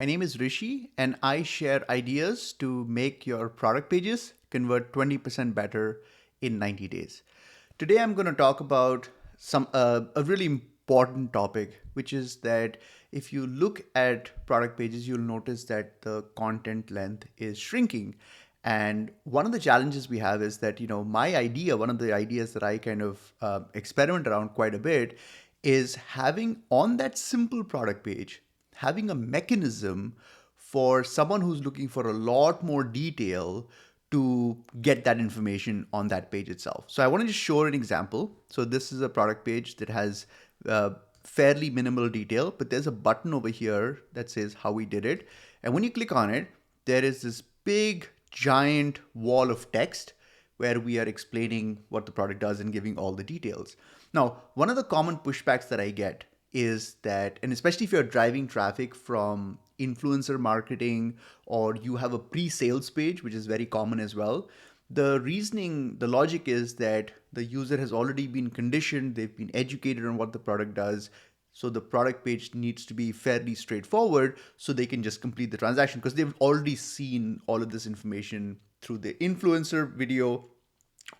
My name is Rishi, and I share ideas to make your product pages convert 20% better in 90 days. Today, I'm going to talk about a really important topic, which is that if you look at product pages, you'll notice that the content length is shrinking. And one of the challenges we have is that, one of the ideas that I kind of experiment around quite a bit is having on that simple product page, having a mechanism for someone who's looking for a lot more detail to get that information on that page itself. So I want to just show an example. So this is a product page that has fairly minimal detail, but there's a button over here that says how we did it. And when you click on it, there is this big giant wall of text where we are explaining what the product does and giving all the details. Now, one of the common pushbacks that I get is that, and especially if you're driving traffic from influencer marketing or you have a pre-sales page, which is very common as well, the logic is that the user has already been conditioned, they've been educated on what the product does. So the product page needs to be fairly straightforward so they can just complete the transaction because they've already seen all of this information through the influencer video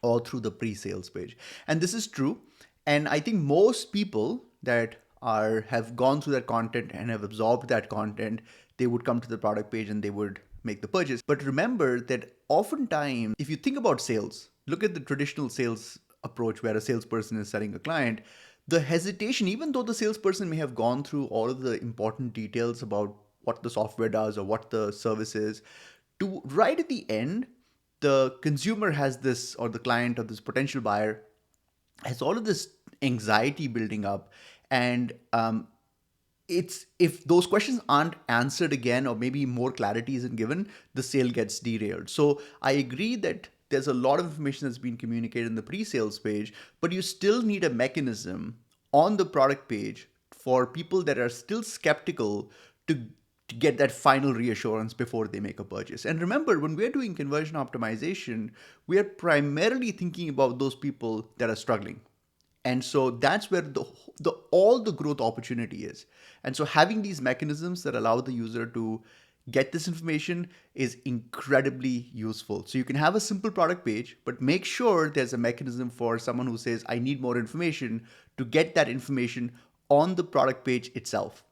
or through the pre-sales page. And this is true. And I think most people that have gone through that content and have absorbed that content, they would come to the product page and they would make the purchase. But remember that oftentimes, if you think about sales, look at the traditional sales approach where a salesperson is selling a client, the hesitation, even though the salesperson may have gone through all of the important details about what the software does or what the service is, to right at the end, the consumer has this, or the client or this potential buyer has all of this anxiety building up. And it's if those questions aren't answered again, or maybe more clarity isn't given, the sale gets derailed. So I agree that there's a lot of information that's been communicated in the pre-sales page, but you still need a mechanism on the product page for people that are still skeptical to get that final reassurance before they make a purchase. And remember, when we're doing conversion optimization, we are primarily thinking about those people that are struggling. And so that's where the all the growth opportunity is. And so having these mechanisms that allow the user to get this information is incredibly useful. So you can have a simple product page, but make sure there's a mechanism for someone who says, I need more information, to get that information on the product page itself.